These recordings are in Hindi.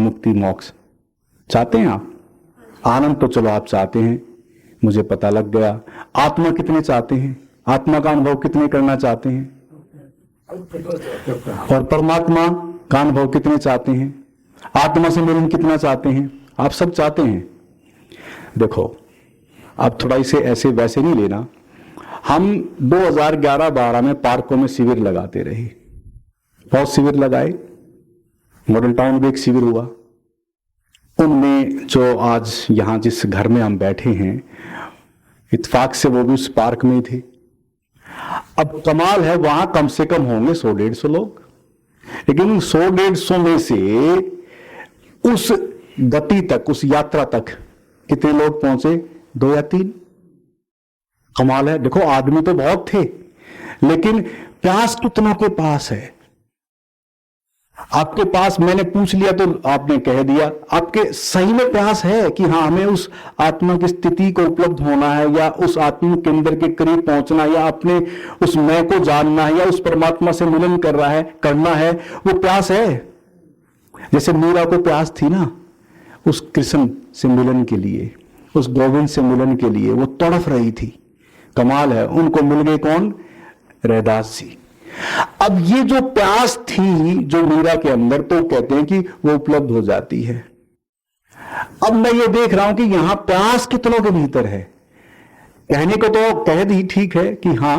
मुक्ति मोक्ष चाहते हैं आप? आनंद तो चलो आप चाहते हैं, मुझे पता लग गया। आत्मा कितने चाहते हैं? आत्मा का अनुभव कितने करना चाहते हैं? और परमात्मा का अनुभव कितने चाहते हैं? आत्मा से मिलन कितना चाहते हैं? आप सब चाहते हैं। देखो, आप थोड़ा इसे ऐसे वैसे नहीं लेना। हम 2011-12 में पार्कों में शिविर लगाते रहे, बहुत शिविर लगाए, मॉडल टाउन में एक शिविर हुआ। उनमें जो आज यहां जिस घर में हम बैठे हैं, इत्तेफाक से वो भी उस पार्क में थे। अब कमाल है, वहां कम से कम होंगे 100-150 लोग, लेकिन 100-150 में से उस गति तक, उस यात्रा तक कितने लोग पहुंचे? 2 या 3। कमाल है। देखो, आदमी तो बहुत थे, लेकिन प्यास कितनों के पास है? आपके पास, मैंने पूछ लिया तो आपने कह दिया, आपके सही में प्यास है कि हाँ हमें उस आत्मा की स्थिति को उपलब्ध होना है, या उस आत्मा के अंदर के करीब पहुंचना, या अपने उस मैं को जानना है, या उस परमात्मा से मिलन करना है, वो प्यास है। जैसे मीरा को प्यास थी ना उस कृष्ण से मिलन के लिए, उस गोविंद से मिलन के लिए, वो तड़फ रही थी। कमाल है, उनको मिल गए कौन? रैदास जी। अब ये जो प्यास थी जो मीरा के अंदर, तो कहते हैं कि वो उपलब्ध हो जाती है। अब मैं ये देख रहा हूं कि यहां प्यास कितनों के भीतर है। कहने को तो कह दी, ठीक है कि हां,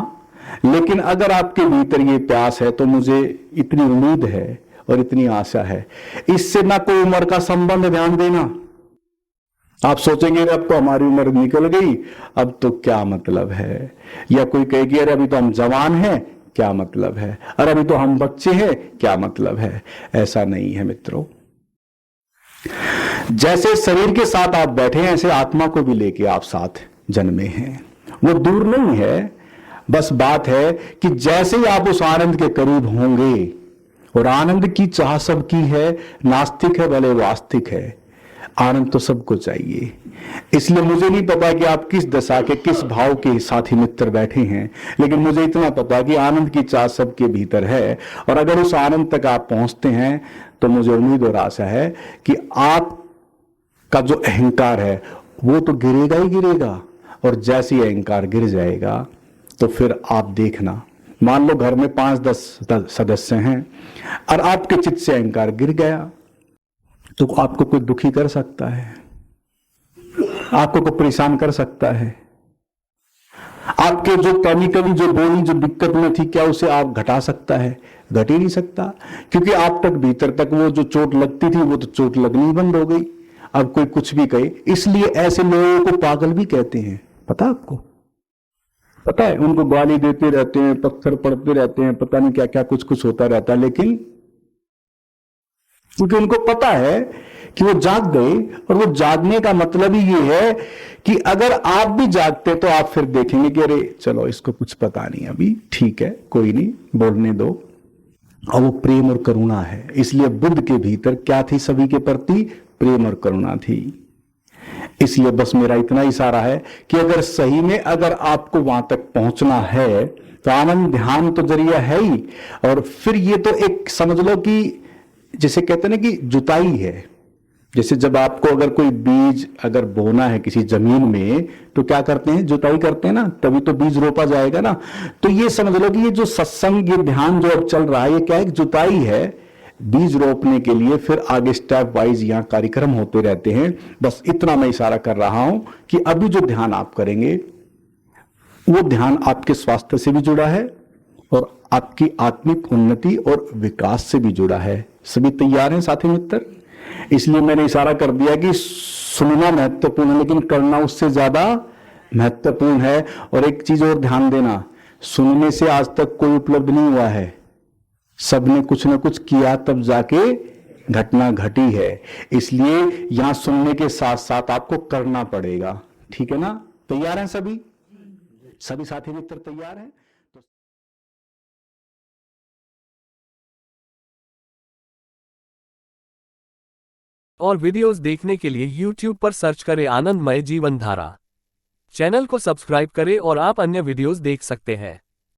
लेकिन अगर आपके भीतर ये प्यास है तो मुझे इतनी उम्मीद है और इतनी आशा है, इससे ना कोई उम्र का संबंध। ध्यान देना, आप सोचेंगे अब तो हमारी उम्र निकल गई, अब तो क्या मतलब है, या कोई कहेगी अरे अभी तो हम जवान हैं, क्या मतलब है, अरे अभी तो हम बच्चे हैं, क्या मतलब है। ऐसा नहीं है मित्रों। जैसे शरीर के साथ आप बैठे हैं, ऐसे आत्मा को भी लेके आप साथ जन्मे हैं। वो दूर नहीं है, बस बात है कि जैसे ही आप उस आनंद के करीब होंगे, और आनंद की चाह सबकी है, नास्तिक है भले वास्तिक है, आनंद तो सबको चाहिए। इसलिए मुझे नहीं पता कि आप किस दशा के, किस भाव के साथी मित्र बैठे हैं, लेकिन मुझे इतना पता कि आनंद की चाह सबके भीतर है। और अगर उस आनंद तक आप पहुंचते हैं तो मुझे उम्मीद और आशा है कि आपका जो अहंकार है वो तो गिरेगा ही गिरेगा। और जैसे ही अहंकार गिर जाएगा तो फिर आप देखना, मान लो घर में 5-10 सदस्य हैं और आपके चित्त से अहंकार गिर गया, तो आपको कोई दुखी कर सकता है, आपको कोई परेशान कर सकता है। आपके जो केमिकली जो बॉडी जो दिक्कत में थी, क्या उसे आप घटा सकता है? घट ही नहीं सकता, क्योंकि आप तक भीतर तक वो जो चोट लगती थी वो तो चोट लगनी बंद हो गई। अब कोई कुछ भी कहे, इसलिए ऐसे लोगों को पागल भी कहते हैं। पता आपको? पता है, उनको गाली देते रहते हैं, पत्थर पड़ते रहते हैं, पता नहीं क्या क्या कुछ कुछ होता रहता है, लेकिन क्योंकि उनको पता है कि वो जाग गए। और वो जागने का मतलब ही ये है कि अगर आप भी जागते तो आप फिर देखेंगे कि अरे चलो इसको कुछ पता नहीं, अभी ठीक है, कोई नहीं, बोलने दो। और वो प्रेम और करुणा है। इसलिए बुद्ध के भीतर क्या थी? सभी के प्रति प्रेम और करुणा थी। इसलिए बस मेरा इतना इशारा है कि अगर सही में अगर आपको वहां तक पहुंचना है तो आनंद ध्यान तो जरिया है ही। और फिर ये तो एक समझ लो कि जैसे कहते हैं ना कि जुताई है। जैसे जब आपको अगर कोई बीज अगर बोना है किसी जमीन में, तो क्या करते हैं? जुताई करते हैं ना, तभी तो बीज रोपा जाएगा ना। तो ये समझ लो कि ये जो सत्संग, ये ध्यान जो अब चल रहा है, ये क्या एक जुताई है बीज रोपने के लिए। फिर आगे स्टेप वाइज यहाँ कार्यक्रम होते रहते हैं। बस इतना मैं इशारा कर रहा हूं कि अभी जो ध्यान आप करेंगे वो ध्यान आपके स्वास्थ्य से भी जुड़ा है और आपकी आत्मिक उन्नति और विकास से भी जुड़ा है। सभी तैयार हैं साथी मित्र? इसलिए मैंने इशारा कर दिया कि सुनना महत्वपूर्ण है, लेकिन करना उससे ज्यादा महत्वपूर्ण है। और एक चीज और ध्यान देना, सुनने से आज तक कोई उपलब्ध नहीं हुआ है। सबने कुछ ना कुछ किया तब जाके घटना घटी है। इसलिए यहां सुनने के साथ साथ आपको करना पड़ेगा। ठीक है ना? तैयार हैं सभी? सभी साथी मित्र तैयार हैं? और वीडियोस देखने के लिए YouTube पर सर्च करें आनंदमय जीवन धारा। चैनल को सब्सक्राइब करें और आप अन्य वीडियोस देख सकते हैं।